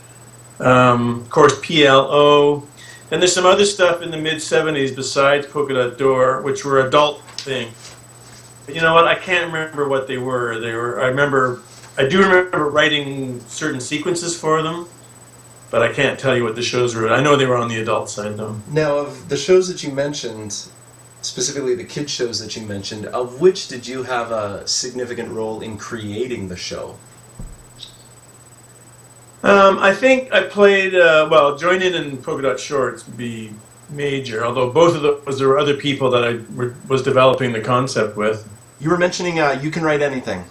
Of course, PLO. And there's some other stuff in the mid-'70s besides Polka Dot Door, which were adult things. But you know what? I can't remember what they were. I do remember writing certain sequences for them, but I can't tell you what the shows were. I know they were on the adult side, though. Now, of the shows that you mentioned, specifically the kids shows that you mentioned, of which did you have a significant role in creating the show? I think I played, Join In and Polka Dot Shorts would be major, although both of those, there were other people that I was developing the concept with. You were mentioning You Can Write Anything,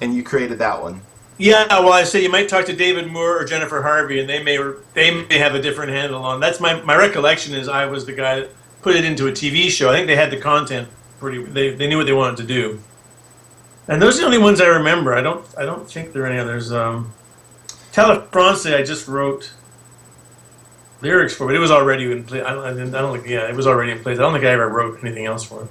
and you created that one. Yeah, well, I say you might talk to David Moore or Jennifer Harvey, and they may have a different handle on. That's my recollection is I was the guy that put it into a TV show. I think they had the content they knew what they wanted to do, and those are the only ones I remember. I don't think there are any others. Telefrance, I just wrote lyrics for, but it was already in place. It was already in place. I don't think I ever wrote anything else for it.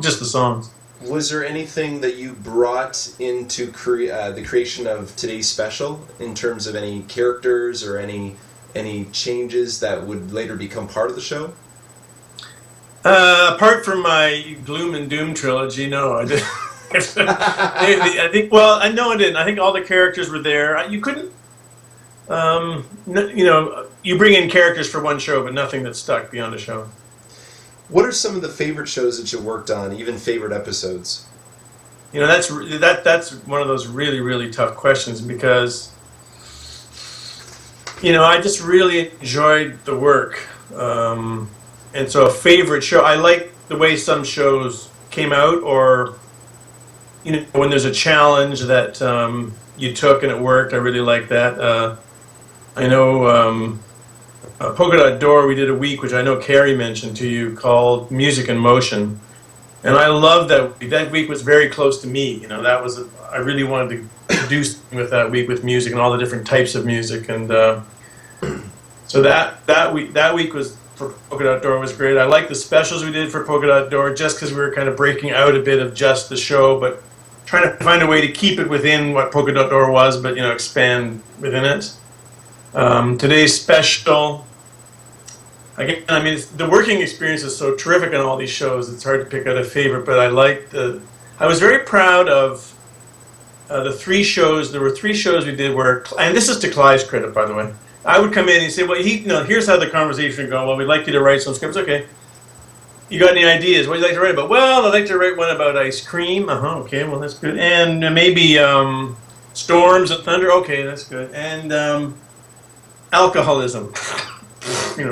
Just the songs. Was there anything that you brought into the creation of Today's Special in terms of any characters or any changes that would later become part of the show? Apart from my Gloom and Doom trilogy, no, I didn't. I think. Well, I know I didn't. I think all the characters were there. You couldn't. You bring in characters for one show, but nothing that stuck beyond a show. What are some of the favorite shows that you worked on, even favorite episodes? That's one of those really, really tough questions because, I just really enjoyed the work. And so a favorite show, I like the way some shows came out, or, when there's a challenge that you took and it worked, I really like that. I know Polka Dot Door, we did a week, which I know Carrie mentioned to you, called Music in Motion. And I loved that week. That week was very close to me. I really wanted to do something with that week with music and all the different types of music. And so that week was for Polka Dot Door was great. I liked the specials we did for Polka Dot Door just because we were kind of breaking out a bit of just the show, but trying to find a way to keep it within what Polka Dot Door was, but expand within it. Today's Special, again, the working experience is so terrific on all these shows, it's hard to pick out a favorite, but I was very proud of the 3 shows. There were 3 shows we did where, and this is to Clive's credit, by the way, I would come in and he'd say, well, here's how the conversation would go. Well, we'd like you to write some scripts. Okay. You got any ideas? What would you like to write about? Well, I'd like to write one about ice cream. Okay, well, that's good. And maybe storms and thunder. Okay, that's good. And alcoholism.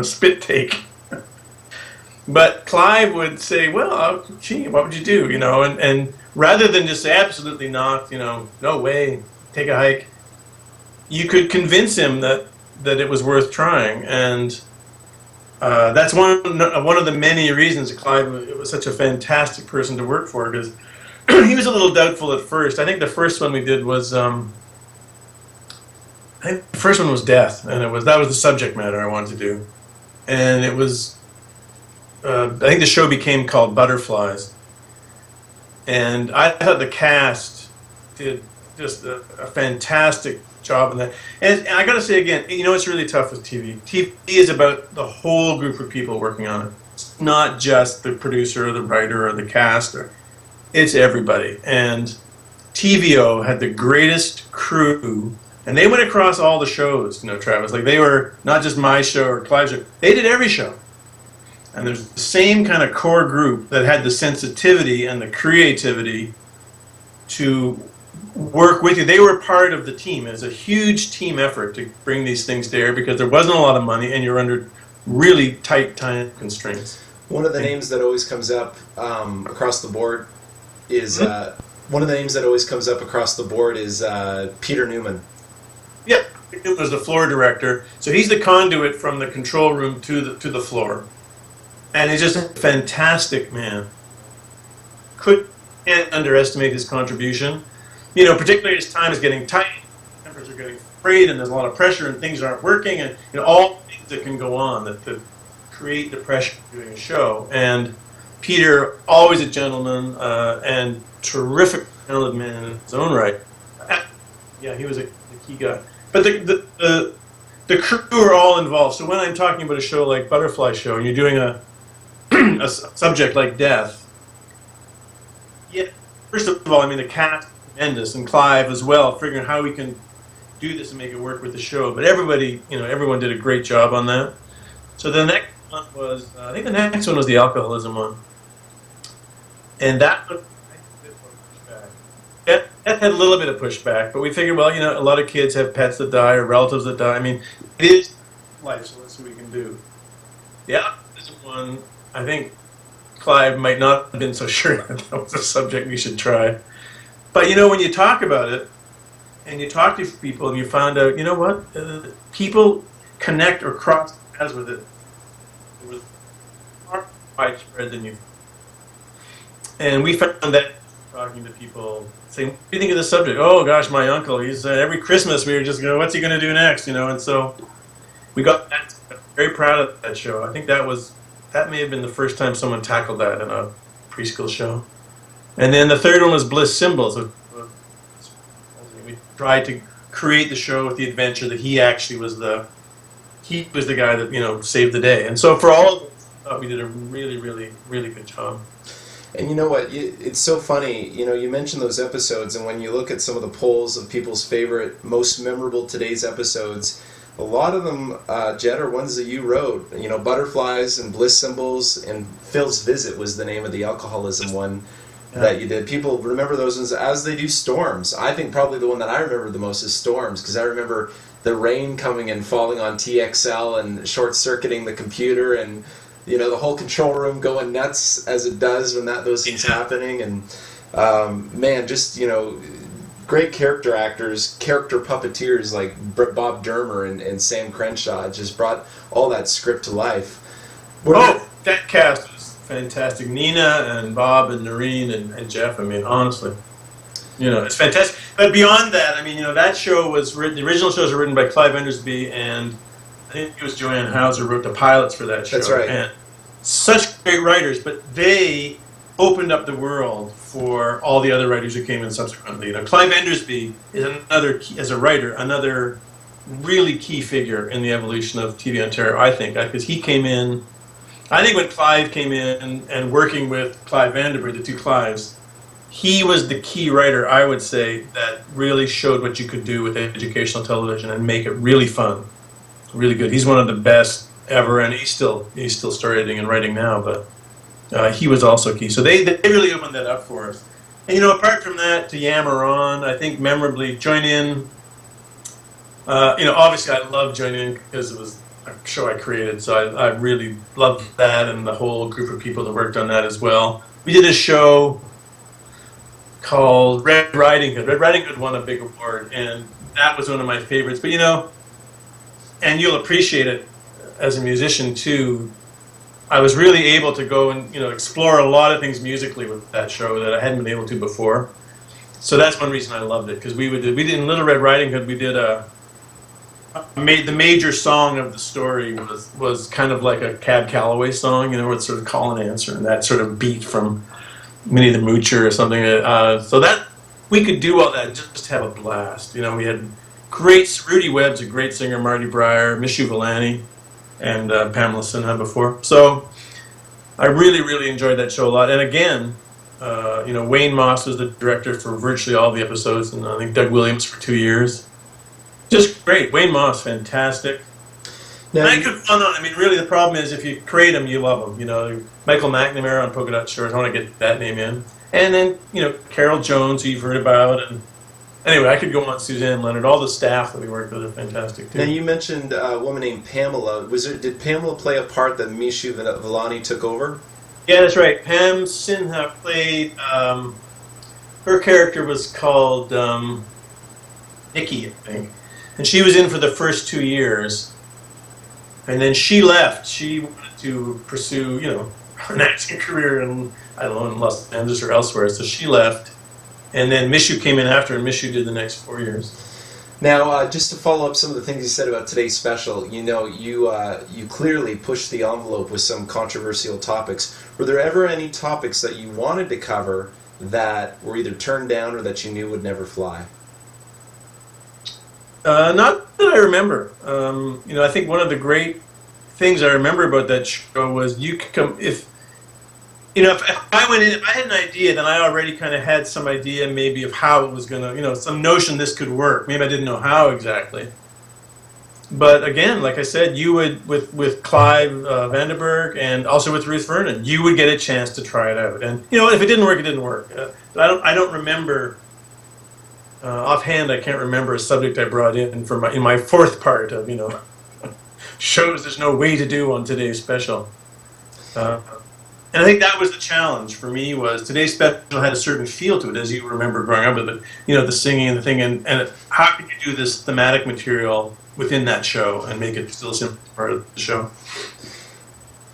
Spit take. But Clive would say, well, gee, what would you do? And rather than just say, absolutely not, no way, take a hike, you could convince him that it was worth trying. And that's one of the many reasons that Clive was such a fantastic person to work for, because he was a little doubtful at first. I think the first one we did was death, and that was the subject matter I wanted to do, and it was I think the show became called Butterflies, and I thought the cast did just a fantastic job in that. And I got to say again, it's really tough with TV. TV is about the whole group of people working on it. It's not just the producer or the writer or the cast. It's everybody. And TVO had the greatest crew, and they went across all the shows, Travis. Like, they were not just my show or Clive's show. They did every show. And there's the same kind of core group that had the sensitivity and the creativity to work with you. They were part of the team. It was a huge team effort to bring these things there because there wasn't a lot of money and you're under really tight time constraints. One of the names that always comes up across the board is Peter Newman. Yeah, Peter Newman was the floor director. So he's the conduit from the control room to the floor. And he's just a fantastic man. Can't underestimate his contribution. Particularly as time is getting tight, tempers are getting frayed, and there's a lot of pressure, and things aren't working, and all the things that can go on that create the pressure of doing a show. And Peter, always a gentleman, and terrific, talented man in his own right. Yeah, he was a key guy. But the crew are all involved. So when I'm talking about a show like Butterfly Show, and you're doing a subject like death, yeah, first of all, the cast is tremendous, and Clive as well, figuring how we can do this and make it work with the show. But everyone did a great job on that. So the next one was, I think the next one was the alcoholism one. And that one, I think, a bit more pushback. That had a little bit of pushback, but we figured, well, a lot of kids have pets that die or relatives that die. It is life, so let's see what we can do. The alcoholism one, I think Clive might not have been so sure that was a subject we should try. But when you talk about it, and you talk to people, and you find out, people connect or cross paths with it. It was more widespread than you. And we found that talking to people, saying, "What do you think of this subject?" "Oh gosh, my uncle. He's every Christmas we were just going, what's he going to do next?" And so we got that. Very proud of that show. I think that may have been the first time someone tackled that in a preschool show. And then the third one was Bliss Symbols. We tried to create the show with the adventure that he actually was the guy that saved the day. And so for all of us, I thought we did a really, really, really good job. And you know what? It's so funny. You mentioned those episodes, and when you look at some of the polls of people's favorite, most memorable today's episodes, a lot of them, Jed, are ones that you wrote. Butterflies and Bliss Symbols, and Phil's Visit was the name of the alcoholism one that you did. People remember those ones as they do Storms. I think probably the one that I remember the most is Storms, because I remember the rain coming and falling on TXL and short-circuiting the computer, and the whole control room going nuts as it does when those things happening. And man, just great character actors, character puppeteers like Bob Dermer and Sam Crenshaw just brought all that script to life. That cast was fantastic. Nina and Bob and Noreen and Jeff. Honestly, it's fantastic. But beyond that, that show was written. The original shows were written by Clive Endersby, and I think it was Joanne Hauser wrote the pilots for that show. That's right. And such great writers, but they opened up the world for all the other writers who came in subsequently. Clive Endersby is another really key figure in the evolution of TV Ontario, I think, because he came in. I think when Clive came in and working with Clive Vandenberg, the two Clives, he was the key writer, I would say, that really showed what you could do with educational television and make it really fun, really good. He's one of the best ever, and he's still starting and writing now, but he was also key. So they really opened that up for us. And apart from that, to yammer on, I think memorably, Join In. Obviously I love Join In because it was a show I created, so I really loved that and the whole group of people that worked on that as well. We did a show called Red Riding Hood. Red Riding Hood won a big award, and that was one of my favorites. But and you'll appreciate it as a musician too, I was really able to go and explore a lot of things musically with that show that I hadn't been able to before. So that's one reason I loved it, because we did in Little Red Riding Hood, we did the major song of the story was kind of like a Cab Calloway song, where it's sort of call and answer, and that sort of beat from Minnie the Moocher or something. So that we could do all that, just have a blast. We had great, Rudy Webb's a great singer, Marty Breyer, Mishu Villani, and Pamela Sinha before. So I really, really enjoyed that show a lot. And again, Wayne Moss was the director for virtually all the episodes, and I think Doug Williams for 2 years. Just great. Wayne Moss, fantastic. Now, I could run on. I mean, really, the problem is if you create them, you love them. Michael McNamara on Polka Dot Shores. I want to get that name in. And then, Carol Jones, who you've heard about. And anyway, I could go on. Suzanne Leonard. All the staff that we worked with are fantastic, too. Now, you mentioned a woman named Pamela. Did Pamela play a part that Mishu Villani took over? Yeah, that's right. Pam Sinha played. Her character was called Nikki, I think. And she was in for the first 2 years. And then she left. She wanted to pursue, an acting career in, I don't know, in Los Angeles or elsewhere. So she left. And then Mishu came in after, and Mishu did the next 4 years. Now, just to follow up some of the things you said about today's special, you clearly pushed the envelope with some controversial topics. Were there ever any topics that you wanted to cover that were either turned down or that you knew would never fly? Not that I remember. I think one of the great things I remember about that show was you could come if I went in, if I had an idea, then I already kind of had some idea maybe of how it was going to, some notion this could work. Maybe I didn't know how exactly. But again, like I said, you would, with Clive Vandenberg and also with Ruth Vernon, you would get a chance to try it out. And, if it didn't work, it didn't work. But I don't remember. Offhand, I can't remember a subject I brought in my fourth part of shows there's no way to do on today's special, and I think that was the challenge for me. Was today's special had a certain feel to it, as you remember growing up with it, the singing and the thing, and how could you do this thematic material within that show and make it still a simple part of the show?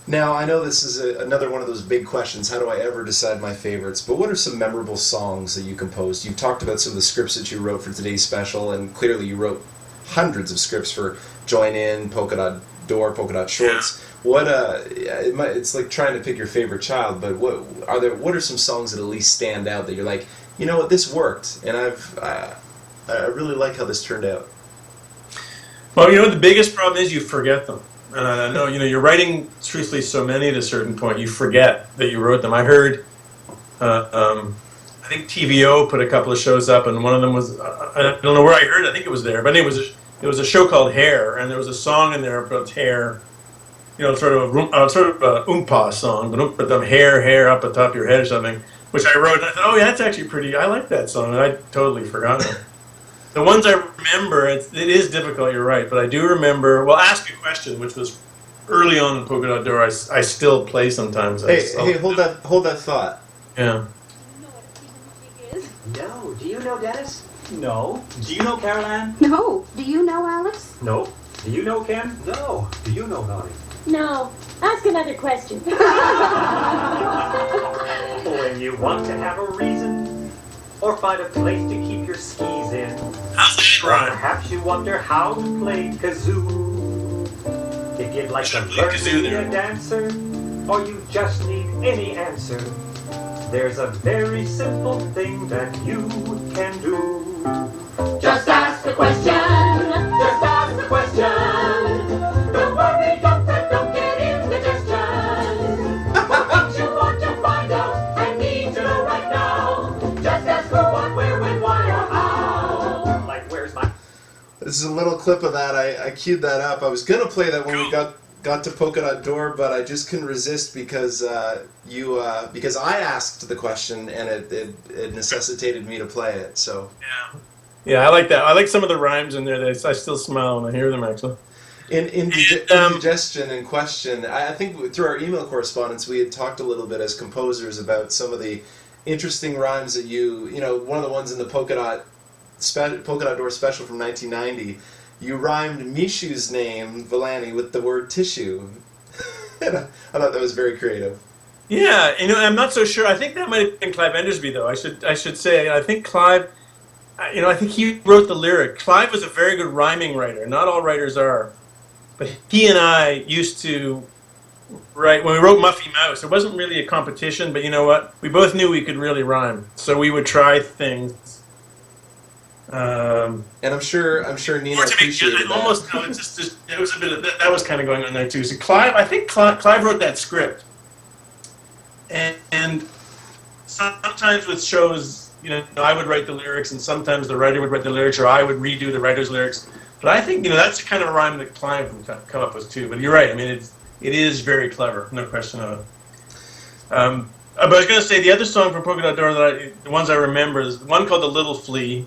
Now, I know this is another one of those big questions. How do I ever decide my favorites? But what are some memorable songs that you composed? You've talked about some of the scripts that you wrote for today's special, and clearly you wrote hundreds of scripts for Join In, Polka Dot Door, Polka Dot Shorts. Yeah. It's like trying to pick your favorite child, but what are some songs that at least stand out that you're like, this worked, and I really like how this turned out? Well, the biggest problem is you forget them. And I know, you're writing, truthfully, so many at a certain point, you forget that you wrote them. I heard, I think TVO put a couple of shows up, and one of them was, I don't know where I heard it, I think it was there, but anyway, it was a show called Hair, and there was a song in there about hair, sort of a oompa song, but them hair up atop your head or something, which I wrote, and I thought, oh yeah, that's actually pretty, I like that song, and I totally forgot it. The ones I remember, it is difficult, you're right, but I do remember, Ask a Question, which was early on in Polka Dot Door, I still play sometimes. Hey, hold that thought. Yeah. No. Do you know Dennis? No. Do you know Carol Ann? No. Do you know Alex? No. Do you know Ken? No. Do you know Melanie? No. Ask another question. When you want to have a reason or find a place to keep your skis in, How's that rhyme? perhaps you wonder how to play kazoo. If you'd like to learn to be a dancer, or you just need any answer, there's a very simple thing that you can do. Just ask the question. Just ask the question. Don't worry, don't get indigestion. What things you want to find out and need to know right now. Just ask who, what, where, when, why, or how. Like, where's my... This is a little clip of that. I queued that up. I was going to play that when we got to Polka Dot Door, but I just couldn't resist because because I asked the question and it necessitated me to play it. So yeah, I like that. I like some of the rhymes in there. I still smile when I hear them, actually. Indigestion and question. I think through our email correspondence we had talked a little bit as composers about some of the interesting rhymes that one of the ones in the Polka Dot Door special from 1990. You rhymed Mishu's name, Villani, with the word tissue. And I thought that was very creative. Yeah, I'm not so sure. I think that might have been Clive Endersby, though. I should say. I think Clive, I think he wrote the lyric. Clive was a very good rhyming writer. Not all writers are. But he and I used to write, when we wrote Muffy Mouse, it wasn't really a competition, but you know what? We both knew we could really rhyme. So we would try things. And I'm sure Nina Or to make, appreciated that. almost no, it's just it was a bit of that was kind of going on there too. So I think Clive wrote that script, and sometimes with shows, I would write the lyrics, and sometimes the writer would write the lyrics, or I would redo the writer's lyrics. But I think that's the kind of a rhyme that Clive would come up with too. But you're right. I mean, it is very clever, no question of it. But I was going to say the other song from Polka Dot Door the ones I remember is one called "The Little Flea,"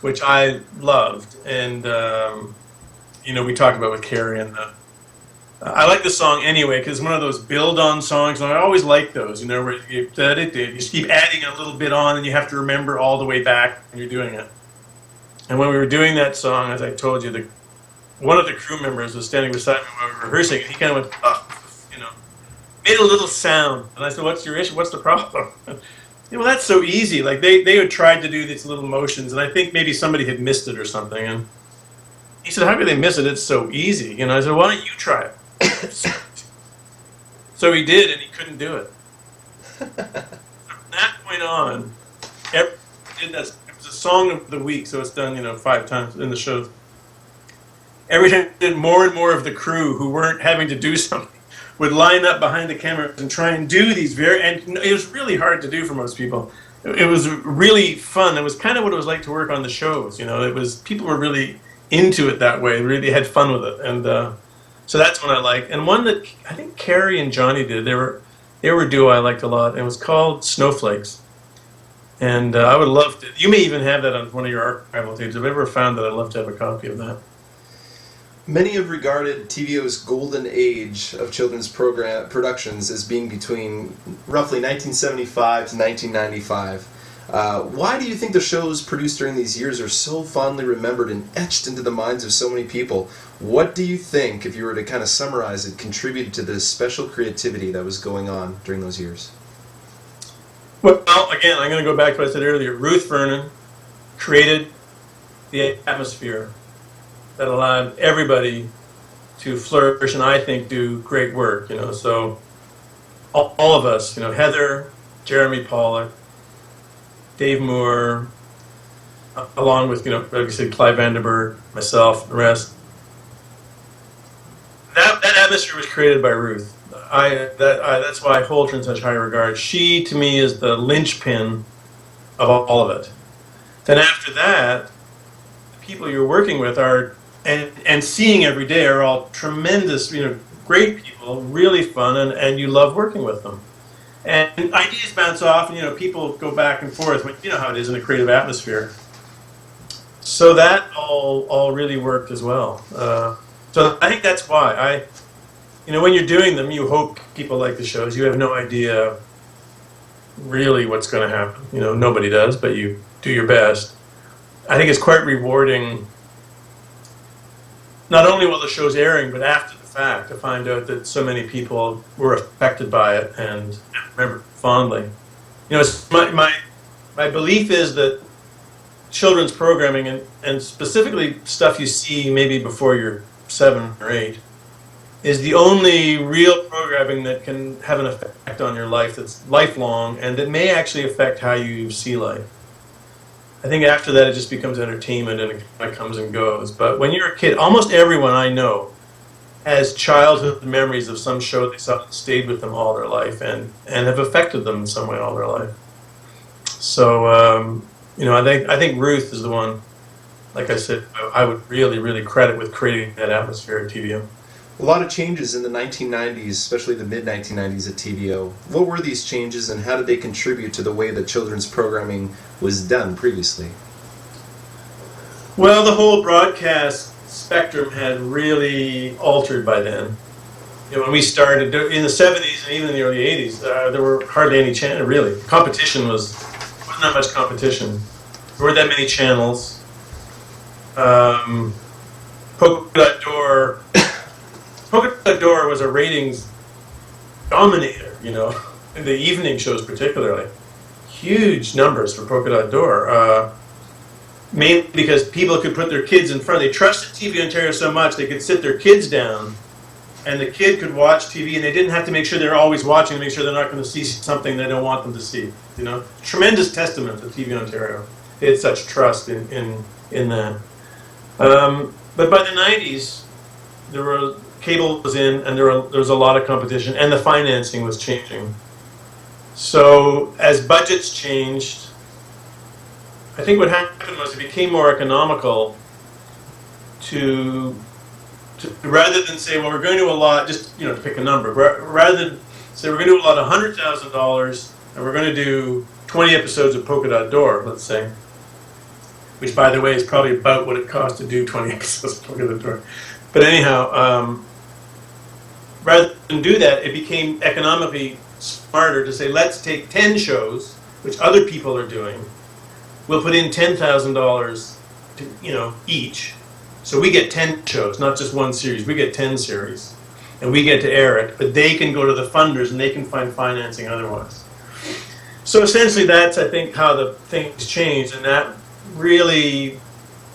which I loved, and we talked about with Carrie, and I like the song anyway because it's one of those build-on songs, and I always like those, where you just keep adding a little bit on, and you have to remember all the way back when you're doing it. And when we were doing that song, as I told you, one of the crew members was standing beside me while we were rehearsing, and he kind of went, made a little sound, and I said, "What's your issue? What's the problem?" Well, that's so easy. Like they had tried to do these little motions, and I think maybe somebody had missed it or something. And he said, "How could they miss it? It's so easy." I said, "Why don't you try it?" So he did, and he couldn't do it. From that point on, it was a song of the week, so it's done 5 times in the show. Every time, more and more of the crew who weren't having to do something would line up behind the camera and try and do these and it was really hard to do for most people. It was really fun. It was kind of what it was like to work on the shows. People were really into it that way. Really had fun with it, and so that's one I like. And one that I think Carrie and Johnny did. They were a duo I liked a lot. It was called Snowflakes, and I would love to. You may even have that on one of your archival tapes. If I ever found that, I'd love to have a copy of that. Many have regarded TVO's golden age of children's productions as being between roughly 1975 to 1995. Why do you think the shows produced during these years are so fondly remembered and etched into the minds of so many people? What do you think, if you were to kind of summarize it, contributed to this special creativity that was going on during those years? Well, again, I'm going to go back to what I said earlier. Ruth Vernon created the atmosphere that allowed everybody to flourish and I think do great work, So all of us, Heather, Jeremy Pollack, Dave Moore, along with, like you said, Clive Vanderberg, myself, the rest. That atmosphere was created by Ruth. That's why I hold her in such high regard. She, to me, is the linchpin of all of it. Then after that, the people you're working with are and seeing every day are all tremendous, great people, really fun, and you love working with them. And ideas bounce off, and people go back and forth. But you know how it is in a creative atmosphere. So that all really worked as well. So I think that's why when you're doing them, you hope people like the shows. You have no idea really what's going to happen. Nobody does, but you do your best. I think it's quite rewarding. Not only while the show's airing, but after the fact, to find out that so many people were affected by it and remember it fondly. It's my belief is that children's programming and specifically stuff you see maybe before you're 7 or 8 is the only real programming that can have an effect on your life that's lifelong and that may actually affect how you see life. I think after that it just becomes entertainment and it kind of comes and goes. But when you're a kid, almost everyone I know has childhood memories of some show they saw that stayed with them all their life and have affected them in some way all their life. So, I think Ruth is the one, like I said, I would really, really credit with creating that atmosphere at TVO. A lot of changes in the 1990s, especially the mid-1990s at TVO. What were these changes and how did they contribute to the way that children's programming was done previously? Well, the whole broadcast spectrum had really altered by then. When we started in the 70s and even in the early 80s, there were hardly any channels, really. Competition wasn't that much competition. There weren't that many channels. Polka Dot Door was a ratings dominator, in the evening shows particularly. Huge numbers for Polka Dot Door. Mainly because people could put their kids in front. They trusted TVOntario so much they could sit their kids down and the kid could watch TV and they didn't have to make sure they're always watching to make sure they're not going to see something they don't want them to see. Tremendous testament to TVOntario. they had such trust in that. But by the 90s, cable was in, and there was a lot of competition, and the financing was changing. So as budgets changed, I think what happened was it became more economical to rather than say, well, we're going to allot, just to pick a number, rather than say we're going to allot $100,000 and we're going to do 20 episodes of Polka Dot Door, let's say, which by the way is probably about what it costs to do 20 episodes of Polka Dot Door. But anyhow, rather than do that, it became economically smarter to say, let's take 10 shows, which other people are doing. We'll put in $10,000 to, each. So we get 10 shows, not just one series. We get 10 series. And we get to air it, but they can go to the funders and they can find financing otherwise. So essentially that's, I think, how the things changed, and that really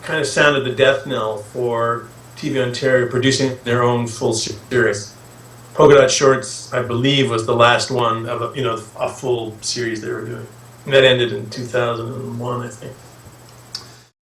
kind of sounded the death knell for TVOntario producing their own full series. Polka Dot Shorts, I believe, was the last one of a full series they were doing. And that ended in 2001, I think.